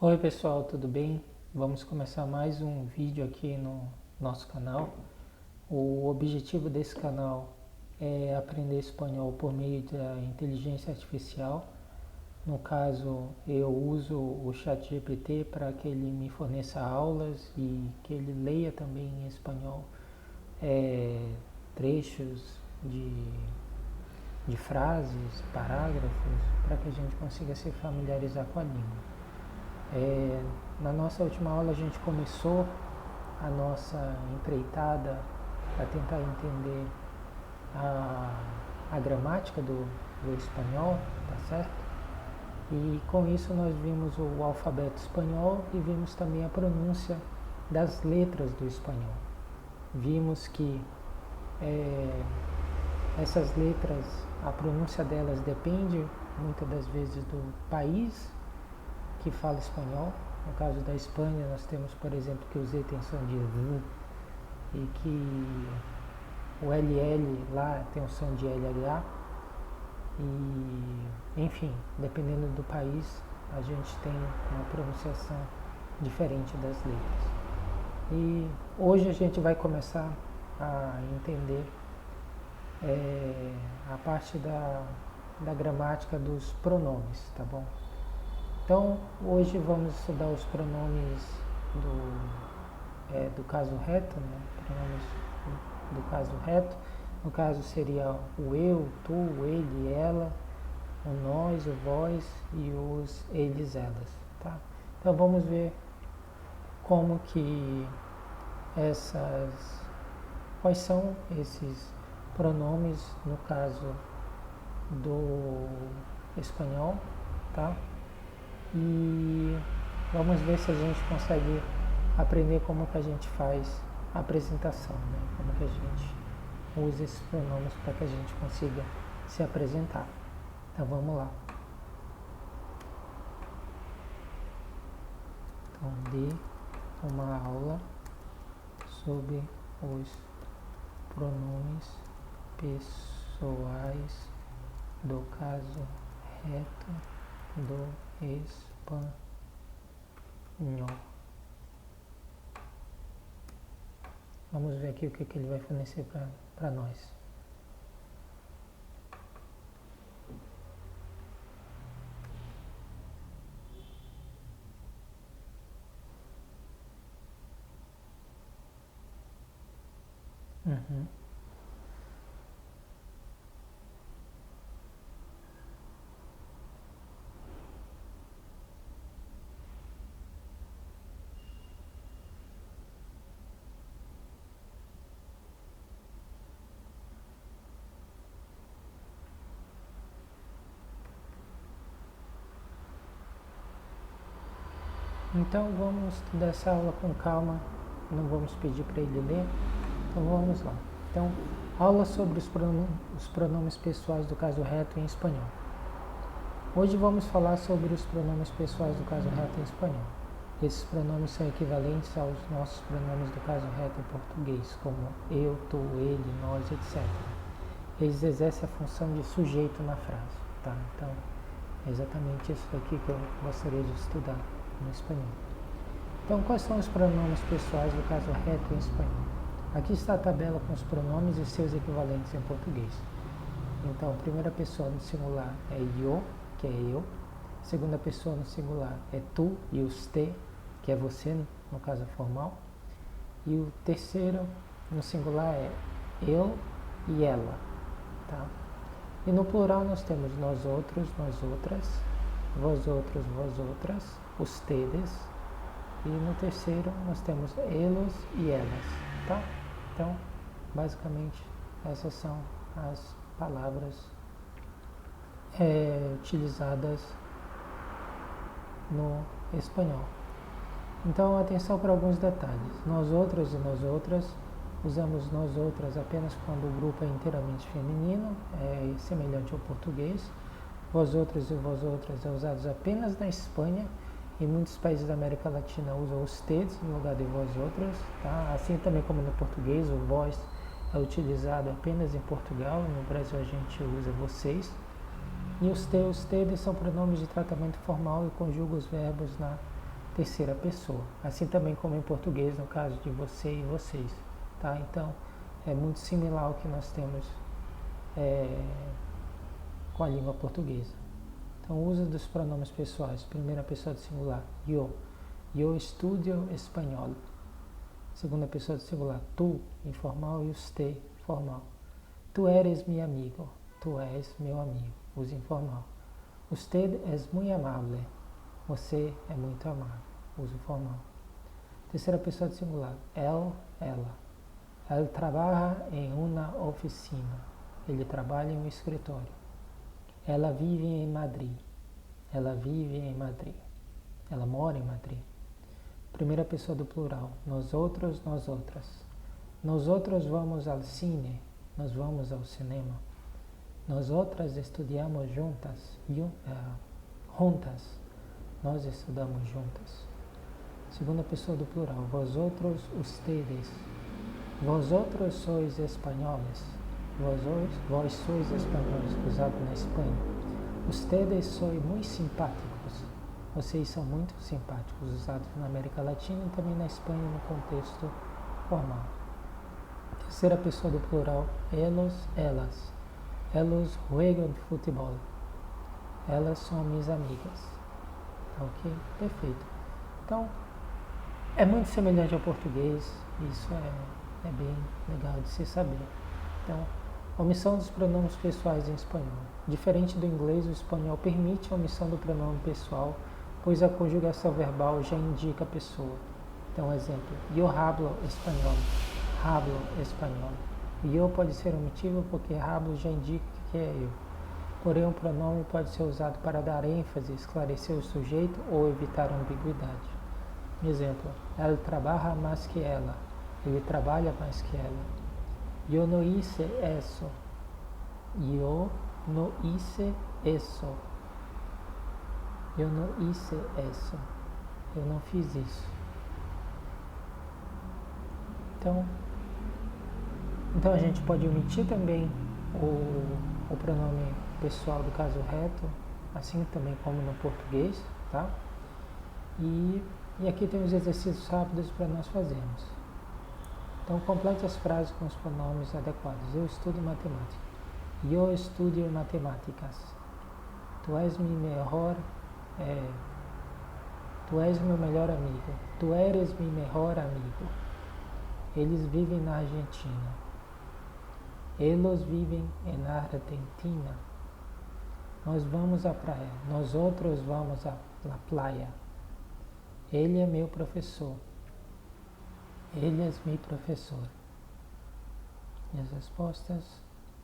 Oi pessoal, tudo bem? Vamos começar mais um vídeo aqui no nosso canal. O objetivo desse canal é aprender espanhol por meio da inteligência artificial. No caso, eu uso o ChatGPT para que ele me forneça aulas e que ele leia também em espanhol trechos de frases, parágrafos, para que a gente consiga se familiarizar com a língua. Na nossa última aula a gente começou a nossa empreitada para tentar entender a gramática do espanhol, tá certo? E com isso nós vimos o alfabeto espanhol e vimos também a pronúncia das letras do espanhol. Vimos que essas letras, a pronúncia delas depende muitas das vezes do país que fala espanhol. No caso da Espanha, nós temos, por exemplo, que o Z tem som de V e que o LL lá tem o som de LH. E, enfim, dependendo do país, a gente tem uma pronunciação diferente das letras. E hoje a gente vai começar a entender a parte da gramática dos pronomes, tá bom? Então, hoje vamos estudar os pronomes do caso reto, né? Pronomes do caso reto. No caso seria o eu, tu, ele, ela, o nós, o vós e os eles, elas, tá? Então vamos ver como que quais são esses pronomes no caso do espanhol, tá? E vamos ver se a gente consegue aprender como que a gente faz a apresentação, né? Como que a gente usa esses pronomes para que a gente consiga se apresentar. Então vamos lá. Então dê uma aula sobre os pronomes pessoais do caso reto do espanhol. Vamos ver aqui o que ele vai fornecer para nós. Uhum. Então vamos estudar essa aula com calma, não vamos pedir para ele ler, então vamos lá. Então, aula sobre os pronomes pessoais do caso reto em espanhol. Hoje vamos falar sobre os pronomes pessoais do caso reto em espanhol. Esses pronomes são equivalentes aos nossos pronomes do caso reto em português, como eu, tu, ele, nós, etc. Eles exercem a função de sujeito na frase, tá? Então, é exatamente isso aqui que eu gostaria de estudar no espanhol. Então, quais são os pronomes pessoais do caso reto em espanhol? Aqui está a tabela com os pronomes e seus equivalentes em português. Então, a primeira pessoa no singular é yo, que é eu. A segunda pessoa no singular é tu e usted, que é você, no caso formal. E o terceiro no singular é eu e ela, tá? E no plural nós temos nós outros, nós outras, vós outros, vós outras, ustedes. E no terceiro nós temos elos e elas, tá? Então, basicamente, essas são as palavras utilizadas no espanhol. Então, atenção para alguns detalhes. Nós outros e nós outras, usamos nós outras apenas quando o grupo é inteiramente feminino, é semelhante ao português. Vós outros e vós outras é usados apenas na Espanha. Em muitos países da América Latina usam ustedes no lugar de vós outras, tá? Assim também como no português, o vós é utilizado apenas em Portugal, no Brasil a gente usa vocês. E os te, ustedes são pronomes de tratamento formal e conjugam os verbos na terceira pessoa, assim também como em português, no caso de você e vocês, tá? Então, é muito similar ao que nós temos com a língua portuguesa. Então, o uso dos pronomes pessoais, primeira pessoa do singular, yo estudio espanhol. Segunda pessoa do singular, tu, informal, e usted, formal. Tu eres mi amigo, tu és meu amigo, uso informal. Usted es muy amable, você é muito amável, uso formal. Terceira pessoa do singular, él, ela. Él trabaja en una oficina, ele trabalha em um escritório. Ela vive em Madrid, ela vive em Madrid. Ela mora em Madrid. Primeira pessoa do plural, nós outros, nós outras. Nós outros vamos ao cine, nós vamos ao cinema. Nós outras estudamos juntas, juntas. Nós estudamos juntas. Segunda pessoa do plural, vós outros, ustedes. Vós outros sois espanhóis. Vós sois espanhóis, usado na Espanha. Ustedes sois muito simpáticos. Vocês são muito simpáticos, usados na América Latina e também na Espanha no contexto formal. Terceira pessoa do plural, elos, elas. Elas juegam futebol. Elas são minhas amigas. Ok? Perfeito. Então, é muito semelhante ao português. Isso é bem legal de se saber. Então, omissão dos pronomes pessoais em espanhol. Diferente do inglês, o espanhol permite a omissão do pronome pessoal, pois a conjugação verbal já indica a pessoa. Então, exemplo, yo hablo espanhol. Hablo espanhol. Yo pode ser omitido porque hablo já indica que é eu. Porém, o pronome pode ser usado para dar ênfase, esclarecer o sujeito ou evitar ambiguidade. Exemplo, él trabaja más que ela. Ele trabalha mais que ela. Yo no hice eso. Yo no hice eso. Eu não hice eso. Eu não fiz isso. Então a gente pode omitir também o pronome pessoal do caso reto, assim também como no português, tá? E aqui tem os exercícios rápidos para nós fazermos. Então, complete as frases com os pronomes adequados. Eu estudo matemática. Eu estudio matemáticas. Tu és meu melhor amigo. Tu eres meu melhor amigo. Eles vivem na Argentina. Eles vivem na Argentina. Nós vamos à praia. Nós outros vamos à praia. Ele é meu professor. Ele é meu professor. E as respostas,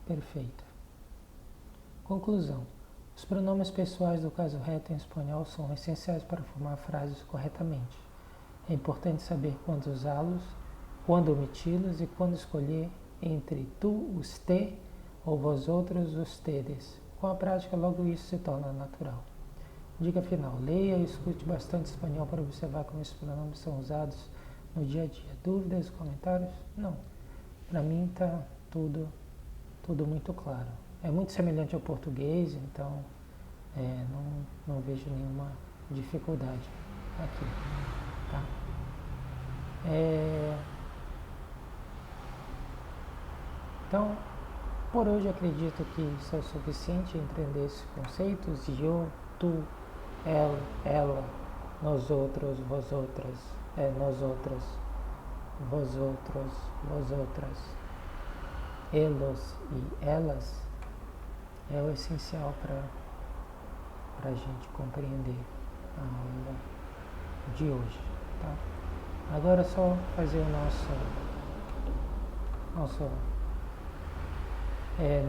perfeita. Conclusão. Os pronomes pessoais do caso reto em espanhol são essenciais para formar frases corretamente. É importante saber quando usá-los, quando omiti-los e quando escolher entre tu, usted ou vós outros, ustedes. Com a prática, logo isso se torna natural. Dica final. Leia e escute bastante espanhol para observar como esses pronomes são usados no dia a dia. Dúvidas, comentários? Não. Para mim está tudo muito claro. É muito semelhante ao português, então não vejo nenhuma dificuldade aqui. Tá? Então, por hoje acredito que isso é o suficiente entender esses conceitos. Eu, tu, ela, nós outros, vós outras, nós outras, vós outros, vós outras, eles e elas é o essencial para a gente compreender a aula de hoje, tá? Agora é só fazer o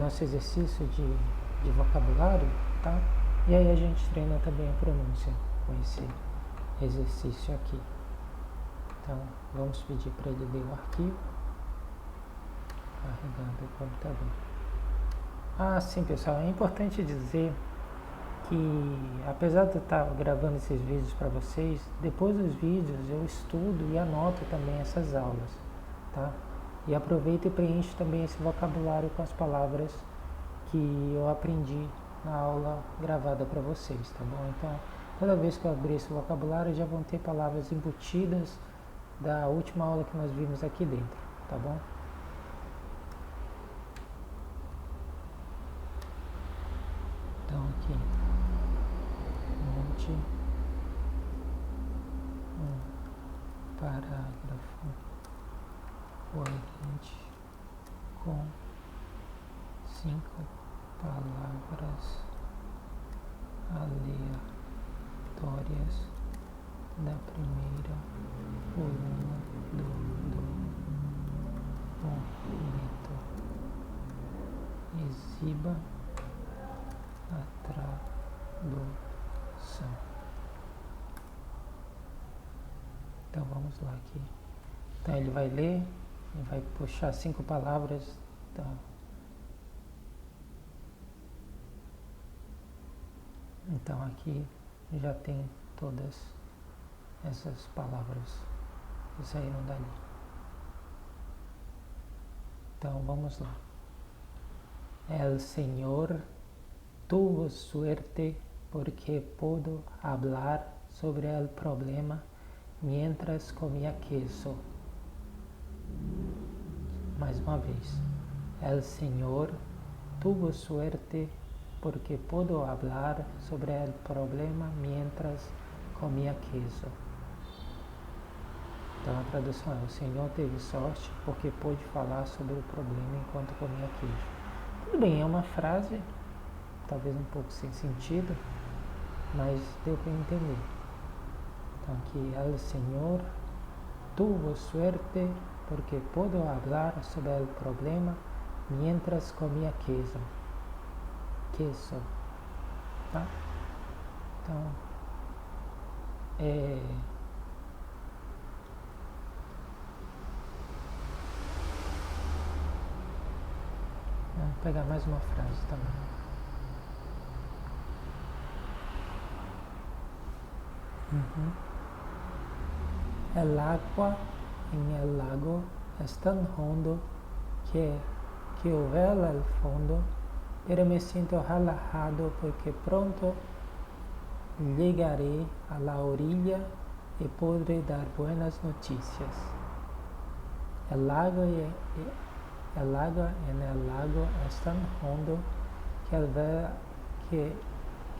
nosso exercício de vocabulário, tá? E aí a gente treina também a pronúncia com esse exercício aqui. Então, vamos pedir para ele ler o arquivo, carregando o computador. Ah, sim, pessoal, é importante dizer que, apesar de eu estar gravando esses vídeos para vocês, depois dos vídeos eu estudo e anoto também essas aulas, tá? E aproveito e preencho também esse vocabulário com as palavras que eu aprendi na aula gravada para vocês, tá bom? Então, Toda vez que eu abrir esse vocabulário, já vão ter palavras embutidas da última aula que nós vimos aqui dentro, tá bom? Então aqui, monte um parágrafo coerente com 5 palavras aleatórias da primeira coluna do movimento. Exiba a tradução. Então vamos lá aqui. Então ele vai ler, ele vai puxar 5 palavras da... Então aqui já tem todas essas palavras que saíram dali. Então vamos lá. El Señor tuvo suerte porque pudo hablar sobre el problema mientras comía queso. Mais uma vez. El Señor tuvo suerte porque pudo hablar sobre el problema mientras comía queso. Então a tradução é: o Senhor teve sorte porque pôde falar sobre o problema enquanto comia queijo. Tudo bem, é uma frase talvez um pouco sem sentido, mas deu para entender. Então aqui, el Señor tuvo suerte porque pudo hablar sobre el problema mientras comía queso. Queso, tá? Então, vamos pegar mais uma frase também. El agua en el lago es tan hondo que veo el fondo, pero me siento relajado porque pronto llegaré a la orilla y podré dar buenas noticias. El agua en el lago es tan hondo que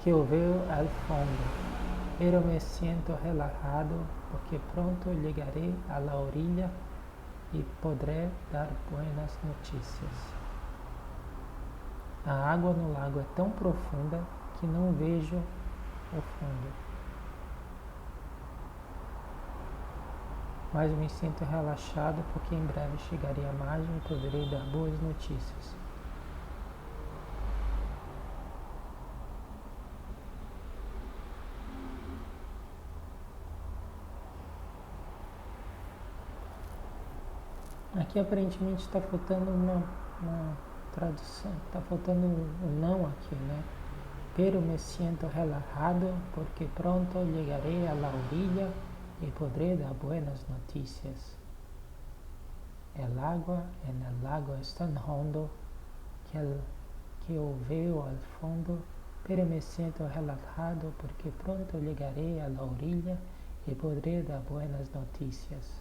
eu veo al fondo, pero me siento relajado porque pronto llegaré a la orilla y podré dar buenas noticias. A água no lago é tão profunda que não vejo o fundo, mas me sinto relaxado porque em breve chegarei à margem e poderei dar boas notícias. Aqui aparentemente está faltando uma tradução, está faltando um não aqui, né? Pero me siento relajado porque pronto llegaré a la orilla y podré dar buenas noticias. El agua en el lago es tan hondo que eu veo al fondo, pero me siento relajado porque pronto llegaré a la orilla y podré dar buenas noticias.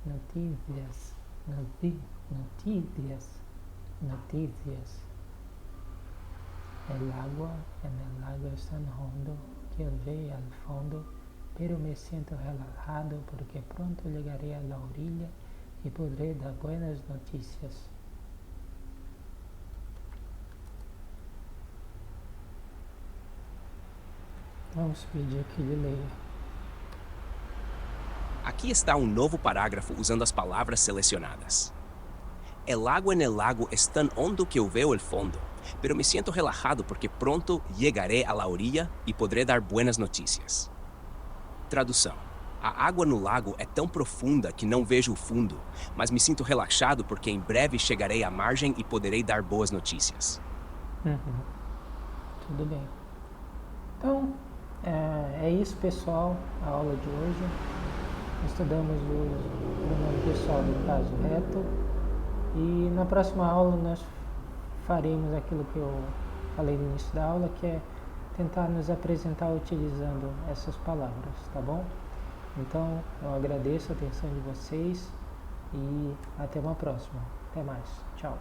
Noticias. El agua en el lago es tan hondo que eu veo al fondo, pero me siento relajado porque pronto llegaré a la orilla y podré dar buenas noticias. Vamos pedir que ele leia. Aqui está um novo parágrafo usando as palavras selecionadas. El agua en el lago es tan hondo que eu veo el fondo, pero me siento relajado porque pronto llegaré a la orilla y podré dar buenas noticias. Tradução: a água no lago é tão profunda que não vejo o fundo, mas me sinto relaxado porque em breve chegarei à margem e poderei dar boas notícias. Tudo bem. Então, é isso, pessoal, a aula de hoje. Estudamos o pronome pessoal do caso reto e na próxima aula nós faremos aquilo que eu falei no início da aula, que é tentar nos apresentar utilizando essas palavras, tá bom? Então, eu agradeço a atenção de vocês e até uma próxima. Até mais. Tchau.